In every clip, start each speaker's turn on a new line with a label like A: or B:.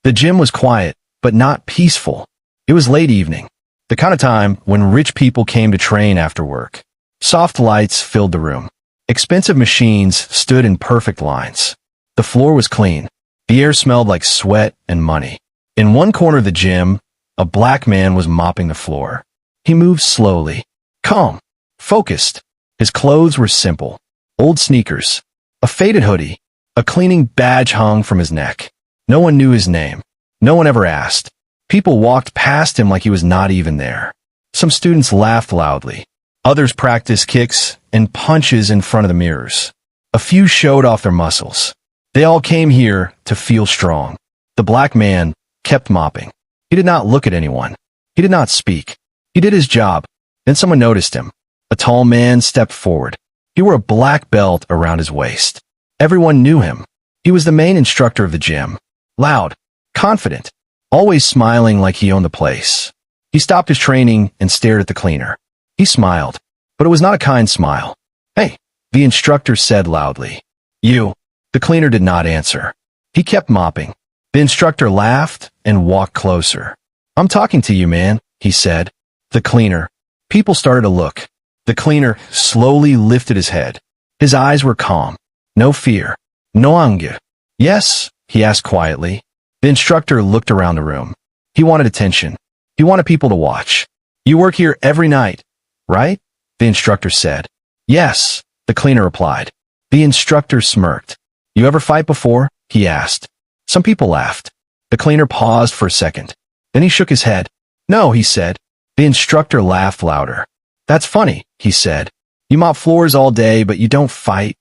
A: The gym was quiet, but not peaceful. It was late evening, the kind of time when rich people came to train after work. Soft lights filled the room. Expensive machines stood in perfect lines. The floor was clean. The air smelled like sweat and money. In one corner of the gym, a black man was mopping the floor. He moved slowly, calm, focused. His clothes were simple. Old sneakers, a faded hoodie, a cleaning badge hung from his neck. No one knew his name. No one ever asked. People walked past him like he was not even there. Some students laughed loudly. Others practiced kicks and punches in front of the mirrors. A few showed off their muscles. They all came here to feel strong. The black man kept mopping. He did not look at anyone. He did not speak. He did his job. Then someone noticed him. A tall man stepped forward. He wore a black belt around his waist. Everyone knew him. He was the main instructor of the gym. Loud, confident, always smiling like he owned the place. He stopped his training and stared at the cleaner. He smiled, but it was not a kind smile. "Hey," the instructor said loudly. "You." The cleaner did not answer. He kept mopping. The instructor laughed and walked closer. "I'm talking to you, man," he said. The cleaner. People started to look. The cleaner slowly lifted his head. His eyes were calm. No fear. No anger. "Yes?" he asked quietly. The instructor looked around the room. He wanted attention. He wanted people to watch. "You work here every night, right?" the instructor said. "Yes," the cleaner replied. The instructor smirked. "You ever fight before?" he asked. Some people laughed. The cleaner paused for a second. Then he shook his head. "No," he said. The instructor laughed louder. "That's funny," he said. "You mop floors all day, but you don't fight."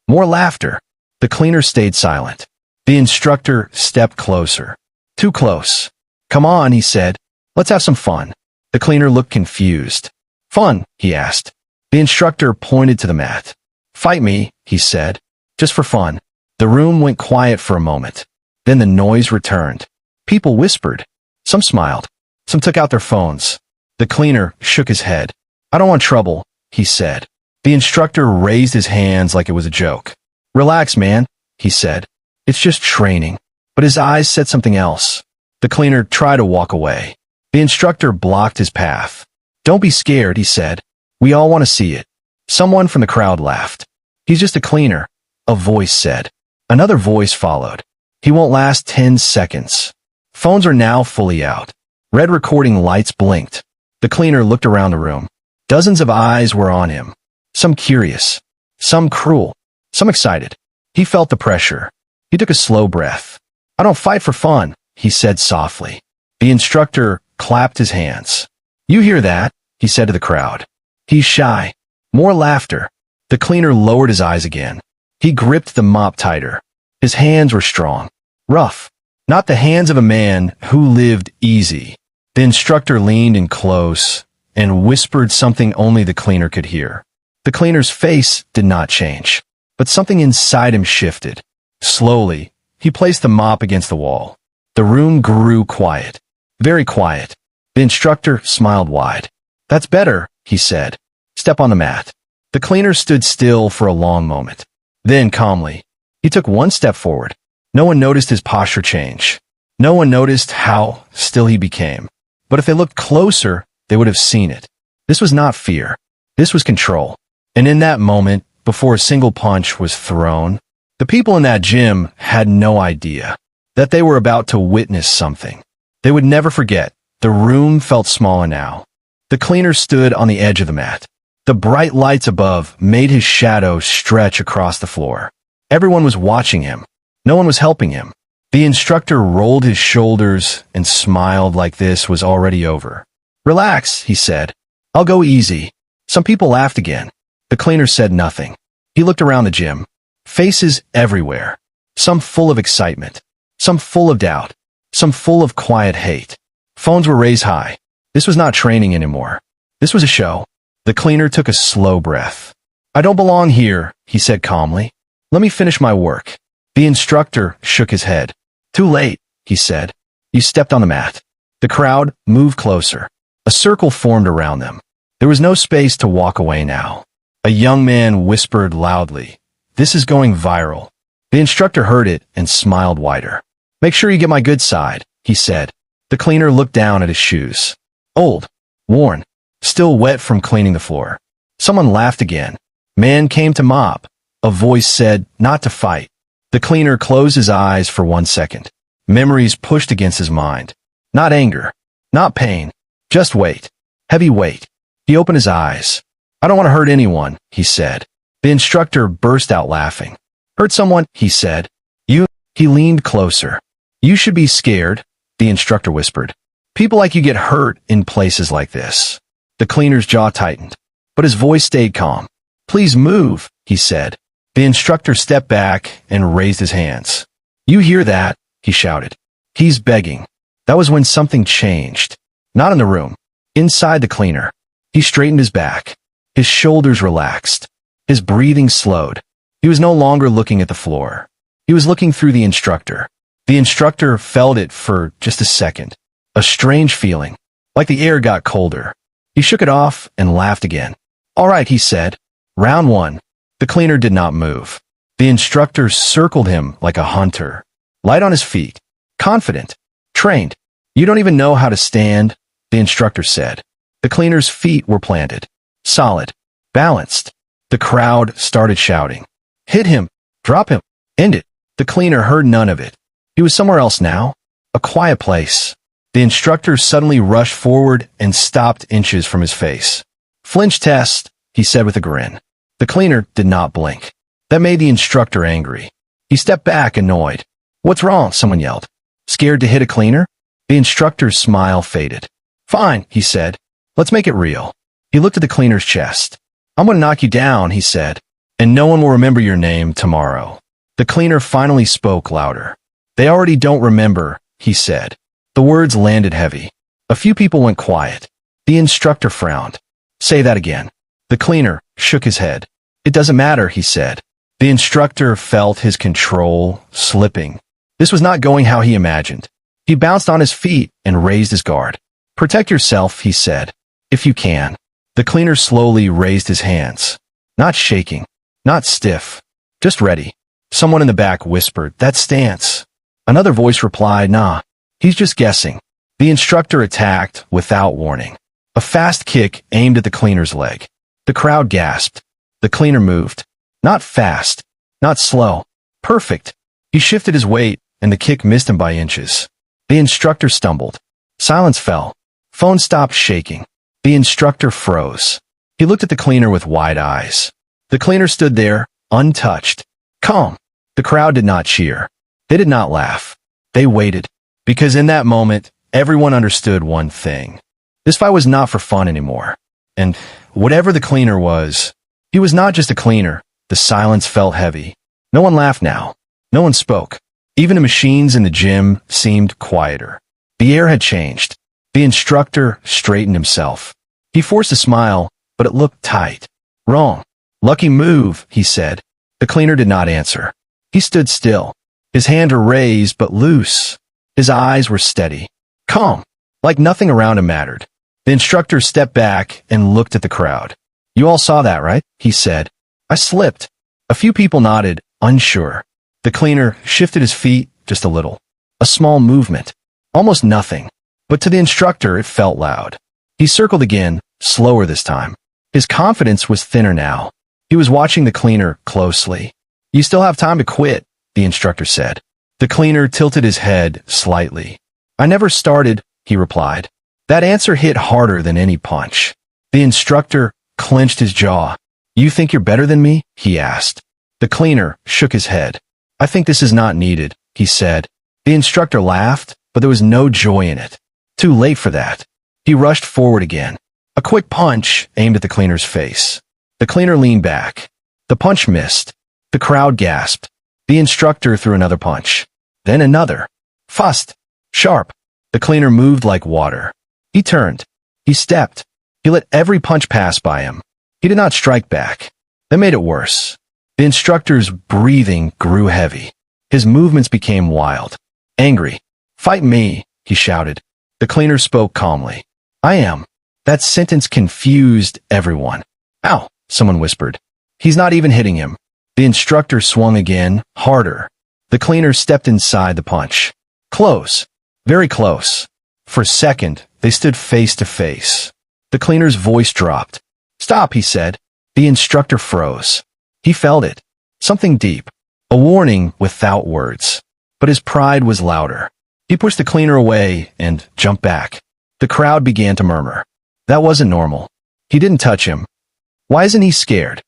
A: More laughter. The cleaner stayed silent. The instructor stepped closer. Too close. "Come on," he said. "Let's have some fun." The cleaner looked confused. "Fun?" he asked. The instructor pointed to the mat. "Fight me," he said. "Just for fun." The room went quiet for a moment. Then the noise returned. People whispered. Some smiled. Some took out their phones. The cleaner shook his head. "I don't want trouble," he said. The instructor raised his hands like it was a joke. "Relax, man," he said. "It's just training." But his eyes said something else. The cleaner tried to walk away. The instructor blocked his path. "Don't be scared," he said. "We all want to see it." Someone from the crowd laughed. "He's just a cleaner," a voice said. Another voice followed. "He won't last 10 seconds. Phones are now fully out. Red recording lights blinked. The cleaner looked around the room. Dozens of eyes were on him. Some curious, some cruel, some excited. He felt the pressure. He took a slow breath. "I don't fight for fun," he said softly. The instructor clapped his hands. "You hear that?" he said to the crowd. "He's shy." More laughter. The cleaner lowered his eyes again. He gripped the mop tighter. His hands were strong, rough, not the hands of a man who lived easy. The instructor leaned in close and whispered something only the cleaner could hear. The cleaner's face did not change, but something inside him shifted. Slowly, he placed the mop against the wall. The room grew quiet, very quiet. The instructor smiled wide. "That's better," he said. "Step on the mat." The cleaner stood still for a long moment. Then, calmly, he took one step forward. No one noticed his posture change. No one noticed how still he became. But if they looked closer, they would have seen it. This was not fear. This was control. And in that moment, before a single punch was thrown, the people in that gym had no idea that they were about to witness something they would never forget. The room felt smaller now. The cleaner stood on the edge of the mat. The bright lights above made his shadow stretch across the floor. Everyone was watching him. No one was helping him. The instructor rolled his shoulders and smiled like this was already over. "Relax," he said. "I'll go easy." Some people laughed again. The cleaner said nothing. He looked around the gym. Faces everywhere. Some full of excitement. Some full of doubt. Some full of quiet hate. Phones were raised high. This was not training anymore. This was a show. The cleaner took a slow breath. "I don't belong here," he said calmly. "Let me finish my work." The instructor shook his head. "Too late," he said. "You stepped on the mat." The crowd moved closer. A circle formed around them. There was no space to walk away now. A young man whispered loudly, "This is going viral." The instructor heard it and smiled wider. Make sure you get my good side, he said. The cleaner looked down at his shoes. Old, worn, still wet from cleaning the floor. Someone laughed again. Man came to mop. A voice said, not to fight. The cleaner closed his eyes for 1 second. Memories pushed against his mind. Not anger, not pain, just weight. Heavy weight. He opened his eyes. I don't want to hurt anyone, he said. The instructor burst out laughing. Hurt someone, he said. You? He leaned closer. You should be scared, the instructor whispered. People like you get hurt in places like this. The cleaner's jaw tightened, but his voice stayed calm. Please move, he said. The instructor stepped back and raised his hands. You hear that? He shouted. He's begging. That was when something changed. Not in the room. Inside the cleaner. He straightened his back. His shoulders relaxed. His breathing slowed. He was no longer looking at the floor. He was looking through the instructor. The instructor felt it for just a second. A strange feeling, like the air got colder. He shook it off and laughed again. All right, he said. Round 1. The cleaner did not move. The instructor circled him like a hunter. Light on his feet. Confident. Trained. You don't even know how to stand, the instructor said. The cleaner's feet were planted. Solid. Balanced. The crowd started shouting. Hit him. Drop him. End it. The cleaner heard none of it. He was somewhere else now. A quiet place. The instructor suddenly rushed forward and stopped inches from his face. Flinch test, he said with a grin. The cleaner did not blink. That made the instructor angry. He stepped back, annoyed. What's wrong? Someone yelled. Scared to hit a cleaner? The instructor's smile faded. Fine, he said. Let's make it real. He looked at the cleaner's chest. I'm going to knock you down, he said. And no one will remember your name tomorrow. The cleaner finally spoke louder. They already don't remember, he said. The words landed heavy. A few people went quiet. The instructor frowned. Say that again. The cleaner shook his head. It doesn't matter, he said. The instructor felt his control slipping. This was not going how he imagined. He bounced on his feet and raised his guard. Protect yourself, he said. If you can. The cleaner slowly raised his hands. Not shaking. Not stiff. Just ready. Someone in the back whispered, that stance. Another voice replied, nah. He's just guessing. The instructor attacked without warning. A fast kick aimed at the cleaner's leg. The crowd gasped. The cleaner moved. Not fast. Not slow. Perfect. He shifted his weight, and the kick missed him by inches. The instructor stumbled. Silence fell. Phone stopped shaking. The instructor froze. He looked at the cleaner with wide eyes. The cleaner stood there, untouched. Calm. The crowd did not cheer. They did not laugh. They waited. Because in that moment, everyone understood one thing. This fight was not for fun anymore. And whatever the cleaner was, he was not just a cleaner. The silence felt heavy. No one laughed now. No one spoke. Even the machines in the gym seemed quieter. The air had changed. The instructor straightened himself. He forced a smile, but it looked tight. Wrong. Lucky move, he said. The cleaner did not answer. He stood still. His hands were raised but loose. His eyes were steady. Calm. Like nothing around him mattered. The instructor stepped back and looked at the crowd. You all saw that, right? He said. I slipped. A few people nodded, unsure. The cleaner shifted his feet just a little. A small movement. Almost nothing. But to the instructor, it felt loud. He circled again, slower this time. His confidence was thinner now. He was watching the cleaner closely. You still have time to quit, the instructor said. The cleaner tilted his head slightly. I never started, he replied. That answer hit harder than any punch. The instructor clenched his jaw. You think you're better than me? He asked. The cleaner shook his head. I think this is not needed, he said. The instructor laughed, but there was no joy in it. Too late for that. He rushed forward again. A quick punch aimed at the cleaner's face. The cleaner leaned back. The punch missed. The crowd gasped. The instructor threw another punch. Then another. Fast. Sharp. The cleaner moved like water. He turned. He stepped. He let every punch pass by him. He did not strike back. That made it worse. The instructor's breathing grew heavy. His movements became wild. Angry. Fight me, he shouted. The cleaner spoke calmly. I am. That sentence confused everyone. Ow, someone whispered. He's not even hitting him. The instructor swung again, harder. The cleaner stepped inside the punch. Close. Very close. For a second, they stood face to face. The cleaner's voice dropped. Stop, he said. The instructor froze. He felt it. Something deep. A warning without words. But his pride was louder. He pushed the cleaner away and jumped back. The crowd began to murmur. That wasn't normal. He didn't touch him. Why isn't he scared?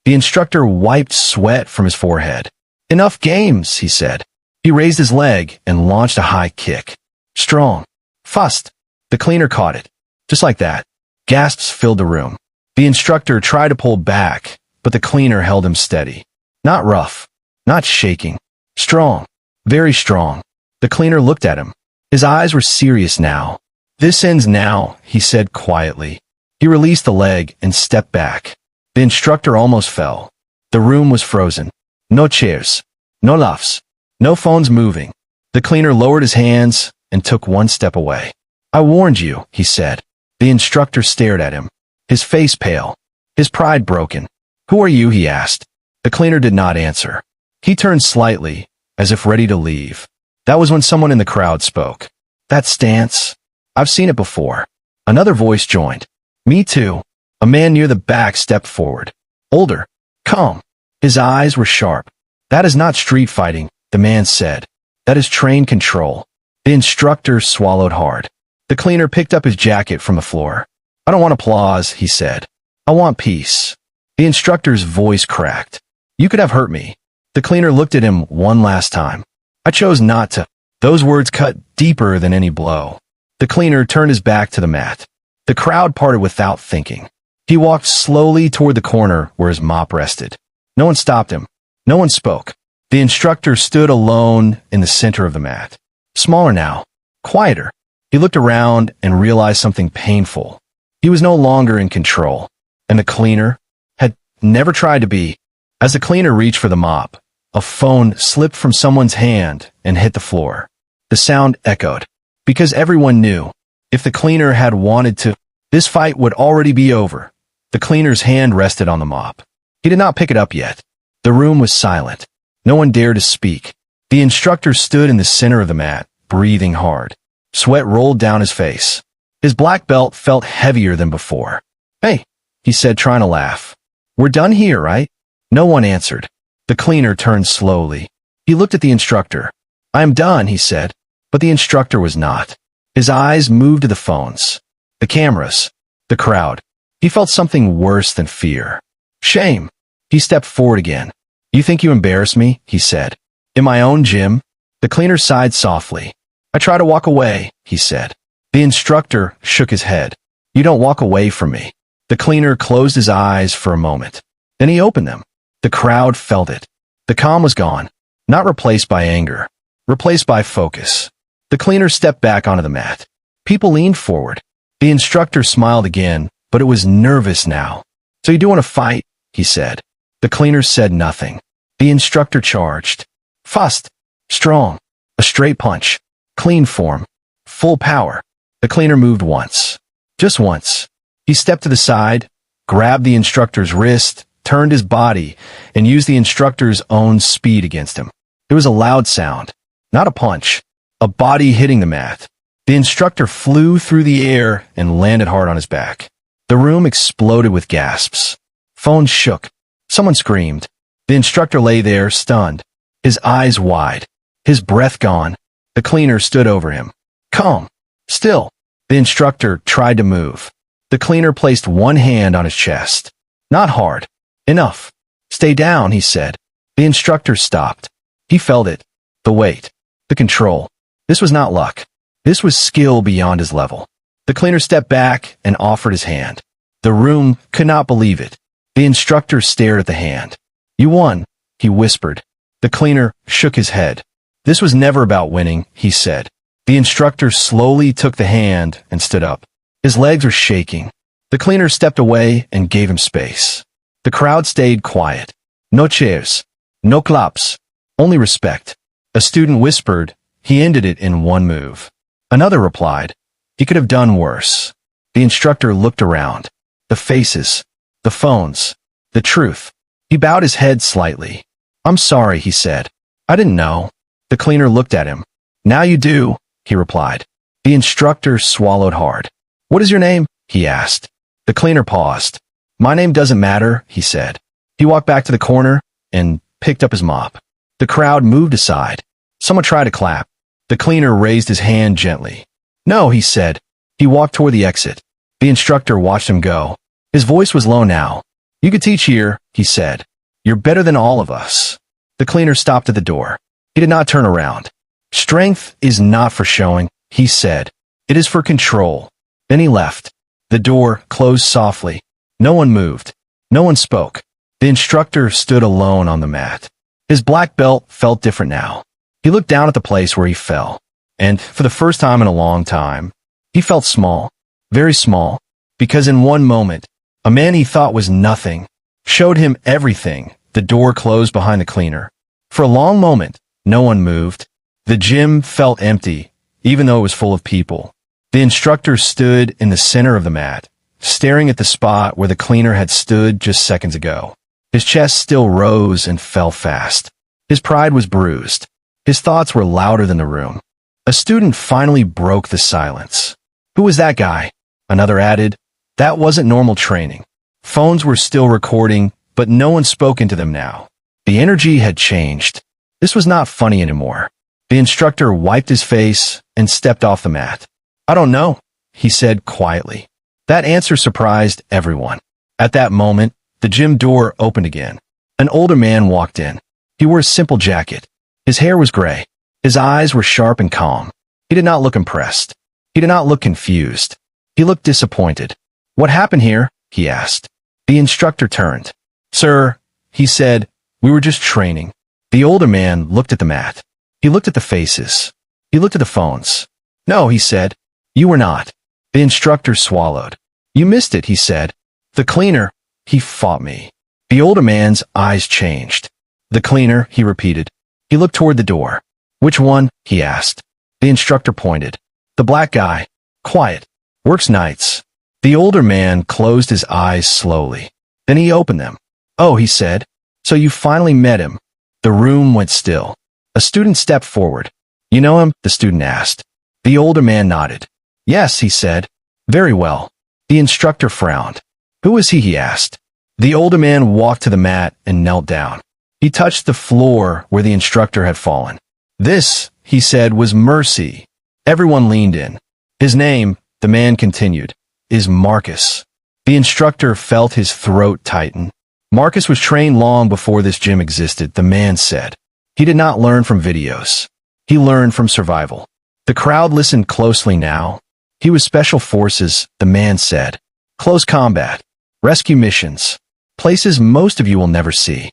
A: The instructor wiped sweat from his forehead. Enough games, he said. He raised his leg and launched a high kick. Strong. Fast. The cleaner caught it. Just like that. Gasps filled the room. The instructor tried to pull back, but the cleaner held him steady. Not rough. Not shaking. Strong. Very strong. The cleaner looked at him. His eyes were serious now. This ends now, he said quietly. He released the leg and stepped back. The instructor almost fell. The room was frozen. No chairs. No laughs. No phones moving. The cleaner lowered his hands and took one step away. I warned you, he said. The instructor stared at him. His face pale. His pride broken. Who are you, he asked. The cleaner did not answer. He turned slightly, as if ready to leave. That was when someone in the crowd spoke. That stance? I've seen it before. Another voice joined. Me too. A man near the back stepped forward. Older. Calm. His eyes were sharp. That is not street fighting, the man said. That is trained control. The instructor swallowed hard. The cleaner picked up his jacket from the floor. I don't want applause, he said. I want peace. The instructor's voice cracked. You could have hurt me. The cleaner looked at him one last time. I chose not to. Those words cut deeper than any blow. The cleaner turned his back to the mat. The crowd parted without thinking. He walked slowly toward the corner where his mop rested. No one stopped him. No one spoke. The instructor stood alone in the center of the mat. Smaller now. Quieter. He looked around and realized something painful. He was no longer in control. And the cleaner had never tried to be. As the cleaner reached for the mop, a phone slipped from someone's hand and hit the floor. The sound echoed. Because everyone knew, if the cleaner had wanted to, this fight would already be over. The cleaner's hand rested on the mop. He did not pick it up yet. The room was silent. No one dared to speak. The instructor stood in the center of the mat, breathing hard. Sweat rolled down his face. His black belt felt heavier than before. Hey, he said, trying to laugh. We're done here, right? No one answered. The cleaner turned slowly. He looked at the instructor. I am done, he said. But the instructor was not. His eyes moved to the phones, the cameras, the crowd. He felt something worse than fear. Shame. He stepped forward again. You think you embarrass me? He said. In my own gym? The cleaner sighed softly. I try to walk away, he said. The instructor shook his head. You don't walk away from me. The cleaner closed his eyes for a moment. Then he opened them. The crowd felt it. The calm was gone, not replaced by anger, replaced by focus. The cleaner stepped back onto the mat. People leaned forward. The instructor smiled again, but it was nervous now. So you do want to fight? He said. The cleaner said nothing. The instructor charged. Fast. Strong. A straight punch. Clean form. Full power. The cleaner moved once. Just once. He stepped to the side, grabbed the instructor's wrist, turned his body, and used the instructor's own speed against him. It was a loud sound. Not a punch. A body hitting the mat. The instructor flew through the air and landed hard on his back. The room exploded with gasps. Phones shook. Someone screamed. The instructor lay there, stunned. His eyes wide. His breath gone. The cleaner stood over him. Calm. Still. The instructor tried to move. The cleaner placed one hand on his chest. Not hard. Enough. Stay down, he said. The instructor stopped. He felt it. The weight. The control. This was not luck. This was skill beyond his level. The cleaner stepped back and offered his hand. The room could not believe it. The instructor stared at the hand. You won, he whispered. The cleaner shook his head. This was never about winning, he said. The instructor slowly took the hand and stood up. His legs were shaking. The cleaner stepped away and gave him space. The crowd stayed quiet. No chairs. No claps. Only respect. A student whispered. He ended it in one move. Another replied. He could have done worse. The instructor looked around. The faces. The phones. The truth. He bowed his head slightly. I'm sorry, he said. I didn't know. The cleaner looked at him. Now you do, he replied. The instructor swallowed hard. What is your name? He asked. The cleaner paused. My name doesn't matter, he said. He walked back to the corner and picked up his mop. The crowd moved aside. Someone tried to clap. The cleaner raised his hand gently. No, he said. He walked toward the exit. The instructor watched him go. His voice was low now. You could teach here, he said. You're better than all of us. The cleaner stopped at the door. He did not turn around. Strength is not for showing, he said. It is for control. Then he left. The door closed softly. No one moved. No one spoke. The instructor stood alone on the mat. His black belt felt different now. He looked down at the place where he fell. And for the first time in a long time, he felt small, very small, because in one moment, a man he thought was nothing showed him everything. The door closed behind the cleaner. For a long moment, no one moved. The gym felt empty, even though it was full of people. The instructor stood in the center of the mat, staring at the spot where the cleaner had stood just seconds ago. His chest still rose and fell fast. His pride was bruised. His thoughts were louder than the room. A student finally broke the silence. Who was that guy? Another added. That wasn't normal training. Phones were still recording, but no one spoke into them now. The energy had changed. This was not funny anymore. The instructor wiped his face and stepped off the mat. I don't know, he said quietly. That answer surprised everyone. At that moment, the gym door opened again. An older man walked in. He wore a simple jacket. His hair was gray. His eyes were sharp and calm. He did not look impressed. He did not look confused. He looked disappointed. What happened here? He asked. The instructor turned. Sir, he said, we were just training. The older man looked at the mat. He looked at the faces. He looked at the phones. No, he said. You were not. The instructor swallowed. You missed it, he said. The cleaner, he fought me. The older man's eyes changed. The cleaner, he repeated. He looked toward the door. Which one? He asked. The instructor pointed. The black guy. Quiet. Works nights. The older man closed his eyes slowly. Then he opened them. Oh, he said. So you finally met him. The room went still. A student stepped forward. You know him? The student asked. The older man nodded. Yes, he said. Very well. The instructor frowned. Who is he? He asked. The older man walked to the mat and knelt down. He touched the floor where the instructor had fallen. This, he said, was Mercy. Everyone leaned in. His name, the man continued, is Marcus. The instructor felt his throat tighten. Marcus was trained long before this gym existed, the man said. He did not learn from videos. He learned from survival. The crowd listened closely now. He was special forces, the man said. Close combat. Rescue missions. Places most of you will never see.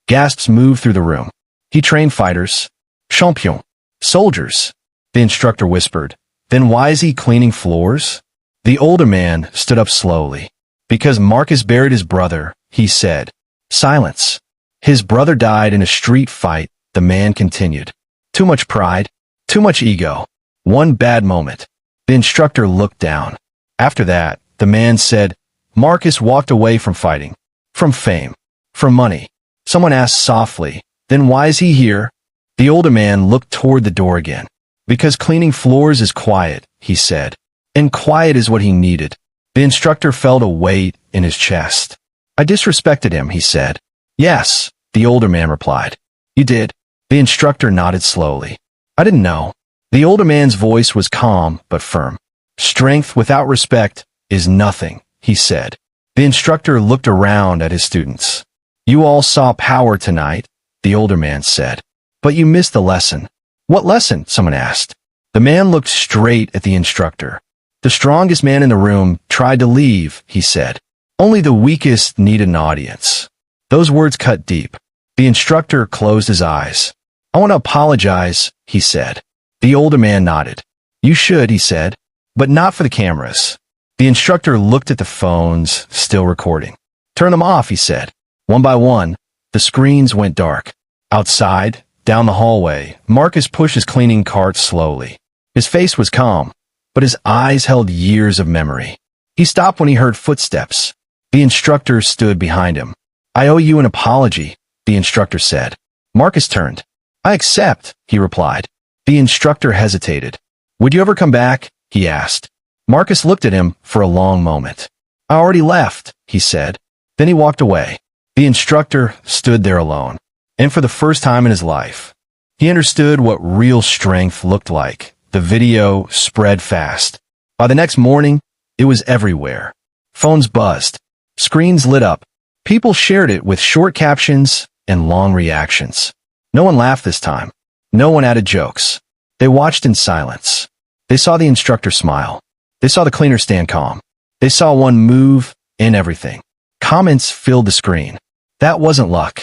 A: Gasps moved through the room. He trained fighters. Champion. Soldiers. The instructor whispered. Then why is he cleaning floors? The older man stood up slowly. Because Marcus buried his brother, he said. Silence. His brother died in a street fight, the man continued. Too much pride. Too much ego. One bad moment. The instructor looked down. After that, the man said, Marcus walked away from fighting. From fame. From money. Someone asked softly, then why is he here? The older man looked toward the door again. Because cleaning floors is quiet, he said. And quiet is what he needed. The instructor felt a weight in his chest. I disrespected him, he said. Yes, the older man replied. You did. The instructor nodded slowly. I didn't know. The older man's voice was calm but firm. Strength without respect is nothing, he said. The instructor looked around at his students. You all saw power tonight, the older man said. But you missed the lesson. What lesson? Someone asked. The man looked straight at the instructor. The strongest man in the room tried to leave, he said. Only the weakest needed an audience. Those words cut deep. The instructor closed his eyes. I want to apologize, he said. The older man nodded. You should, he said, but not for the cameras. The instructor looked at the phones, still recording. Turn them off, he said. One by one, the screens went dark. Outside, down the hallway, Marcus pushed his cleaning cart slowly. His face was calm, but his eyes held years of memory. He stopped when he heard footsteps. The instructor stood behind him. I owe you an apology, the instructor said. Marcus turned. I accept, he replied. The instructor hesitated. "Would you ever come back?" he asked. Marcus looked at him for a long moment. "I already left," he said. Then he walked away. The instructor stood there alone. And for the first time in his life, he understood what real strength looked like. The video spread fast. By the next morning, it was everywhere. Phones buzzed. Screens lit up. People shared it with short captions and long reactions. No one laughed this time. No one added jokes. They watched in silence. They saw the instructor smile. They saw the cleaner stand calm. They saw one move in everything. Comments filled the screen. That wasn't luck.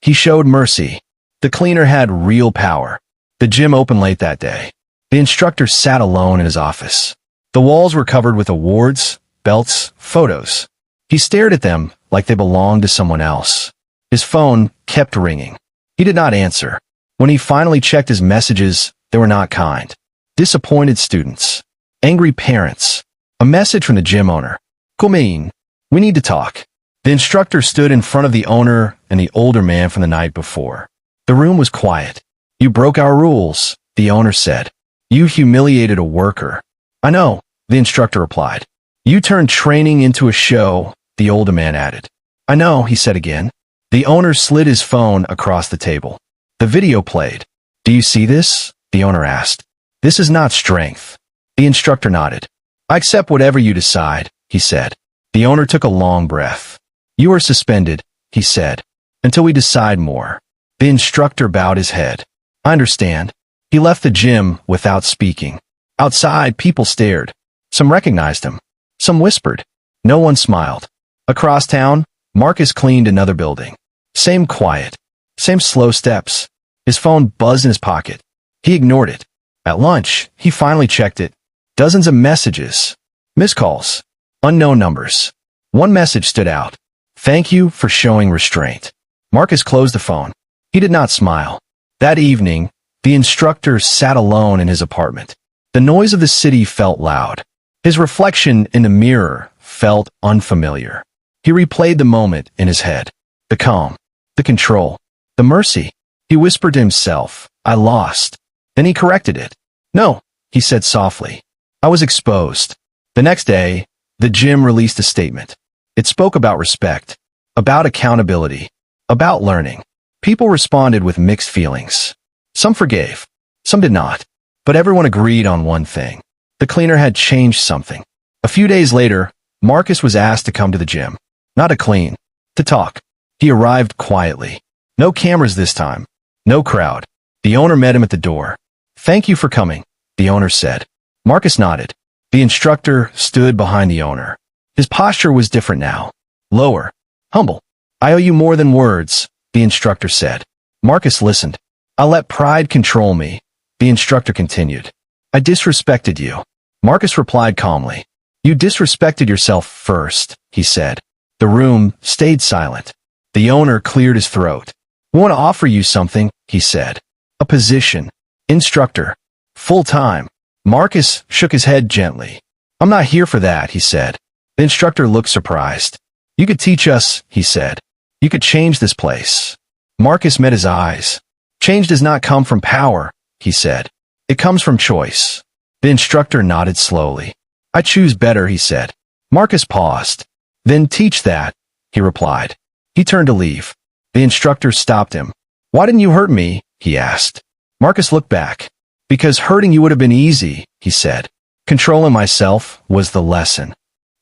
A: He showed mercy. The cleaner had real power. The gym opened late that day. The instructor sat alone in his office. The walls were covered with awards, belts, photos. He stared at them like they belonged to someone else. His phone kept ringing. He did not answer. When he finally checked his messages, they were not kind. Disappointed students. Angry parents. A message from the gym owner. "Come in. We need to talk." The instructor stood in front of the owner and the older man from the night before. The room was quiet. "You broke our rules," the owner said. "You humiliated a worker." "I know," the instructor replied. "You turned training into a show," the older man added. "I know," he said again. The owner slid his phone across the table. The video played. "Do you see this?" the owner asked. "This is not strength." The instructor nodded. "I accept whatever you decide," he said. The owner took a long breath. "You are suspended," he said, "until we decide more." The instructor bowed his head. "I understand." He left the gym without speaking. Outside, people stared. Some recognized him. Some whispered. No one smiled. Across town, Marcus cleaned another building. Same quiet. Same slow steps. His phone buzzed in his pocket. He ignored it. At lunch, he finally checked it. Dozens of messages. Missed calls. Unknown numbers. One message stood out. "Thank you for showing restraint." Marcus closed the phone. He did not smile. That evening, the instructor sat alone in his apartment. The noise of the city felt loud. His reflection in the mirror felt unfamiliar. He replayed the moment in his head. The calm, the control, the mercy. He whispered to himself, "I lost." Then he corrected it. "No," he said softly. "I was exposed." The next day, the gym released a statement. It spoke about respect, about accountability, about learning. People responded with mixed feelings. Some forgave, some did not. But everyone agreed on one thing. The cleaner had changed something. A few days later, Marcus was asked to come to the gym. Not to clean, to talk. He arrived quietly. No cameras this time. No crowd. The owner met him at the door. "Thank you for coming," the owner said. Marcus nodded. The instructor stood behind the owner. His posture was different now. Lower. Humble. "I owe you more than words," the instructor said. Marcus listened. "I let pride control me," the instructor continued. "I disrespected you." Marcus replied calmly. "You disrespected yourself first," he said. The room stayed silent. The owner cleared his throat. "We want to offer you something," he said. "A position. Instructor. Full-time." Marcus shook his head gently. "I'm not here for that," he said. The instructor looked surprised. "You could teach us," he said. "You could change this place." Marcus met his eyes. "Change does not come from power," he said. "It comes from choice." The instructor nodded slowly. "I choose better," he said. Marcus paused. "Then teach that," he replied. He turned to leave. The instructor stopped him. "Why didn't you hurt me?" he asked. Marcus looked back. "Because hurting you would have been easy," he said. "Controlling myself was the lesson."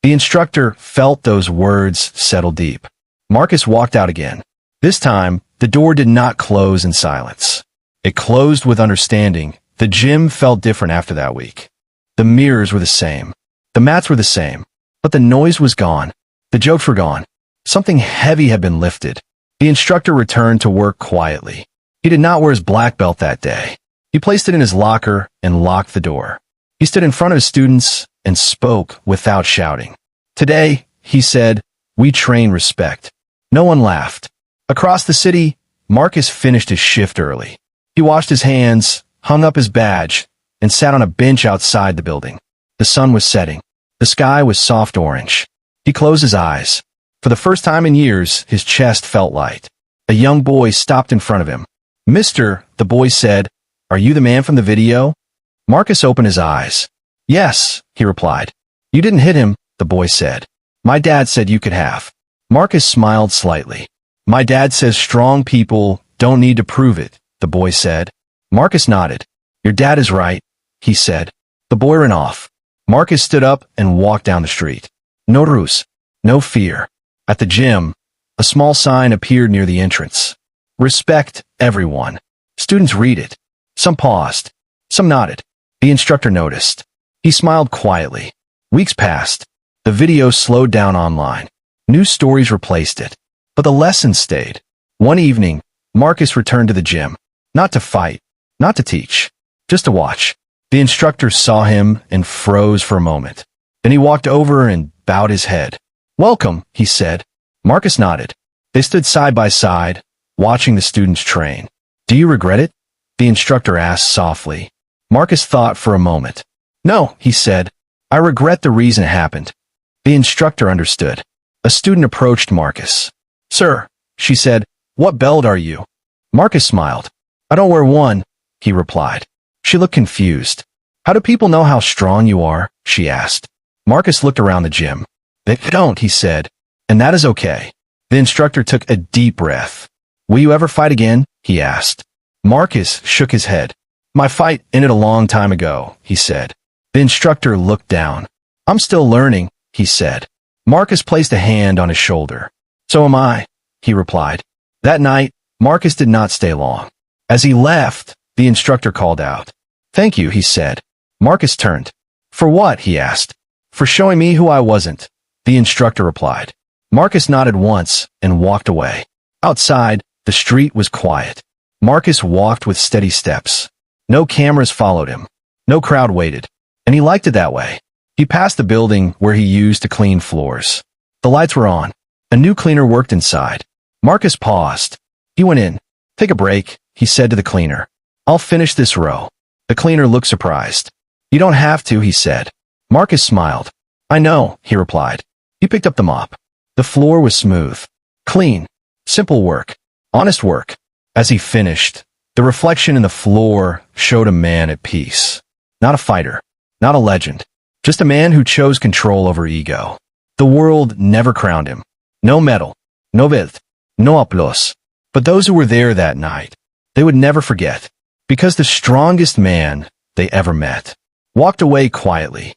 A: The instructor felt those words settle deep. Marcus walked out again. This time, the door did not close in silence. It closed with understanding. The gym felt different after that week. The mirrors were the same. The mats were the same. But the noise was gone. The jokes were gone. Something heavy had been lifted. The instructor returned to work quietly. He did not wear his black belt that day. He placed it in his locker and locked the door. He stood in front of his students and spoke without shouting. "Today," he said, "we train respect." No one laughed. Across the city, Marcus finished his shift early. He washed his hands, hung up his badge, and sat on a bench outside the building. The sun was setting. The sky was soft orange. He closed his eyes. For the first time in years, his chest felt light. A young boy stopped in front of him. "Mister," the boy said, Are you the man from the video? Marcus opened his eyes. Yes, he replied. You didn't hit him, the boy said. My dad said you could have. Marcus smiled slightly. My dad says strong people don't need to prove it, the boy said. Marcus nodded. Your dad is right, he said. The boy ran off. Marcus stood up and walked down the street. No ruse. No fear. At the gym, a small sign appeared near the entrance. Respect everyone. Students read it. Some paused. Some nodded. The instructor noticed. He smiled quietly. Weeks passed. The video slowed down online. News stories replaced it. But the lesson stayed. One evening, Marcus returned to the gym. Not to fight. Not to teach. Just to watch. The instructor saw him and froze for a moment. Then he walked over and bowed his head. Welcome, he said. Marcus nodded. They stood side by side, watching the students train. Do you regret it? The instructor asked softly. Marcus thought for a moment. No, he said. I regret the reason it happened. The instructor understood. A student approached Marcus. Sir, she said, what belt are you? Marcus smiled. I don't wear one, he replied. She looked confused. How do people know how strong you are? She asked. Marcus looked around the gym. They don't, he said. And that is okay. The instructor took a deep breath. Will you ever fight again? He asked. Marcus shook his head. My fight ended a long time ago, he said. The instructor looked down. I'm still learning, he said. Marcus placed a hand on his shoulder. So am I, he replied. That night, Marcus did not stay long. As he left, the instructor called out. Thank you, he said. Marcus turned. For what? He asked. For showing me who I wasn't, the instructor replied. Marcus nodded once and walked away. Outside, the street was quiet. Marcus walked with steady steps. No cameras followed him. No crowd waited. And he liked it that way. He passed the building where he used to clean floors. The lights were on. A new cleaner worked inside. Marcus paused. He went in. Take a break, he said to the cleaner. I'll finish this row. The cleaner looked surprised. You don't have to, he said. Marcus smiled. I know, he replied. He picked up the mop. The floor was smooth. Clean. Simple work. Honest work. As he finished, the reflection in the floor showed a man at peace. Not a fighter. Not a legend. Just a man who chose control over ego. The world never crowned him. No medal. No belt. No applause. But those who were there that night, they would never forget. Because the strongest man they ever met walked away quietly,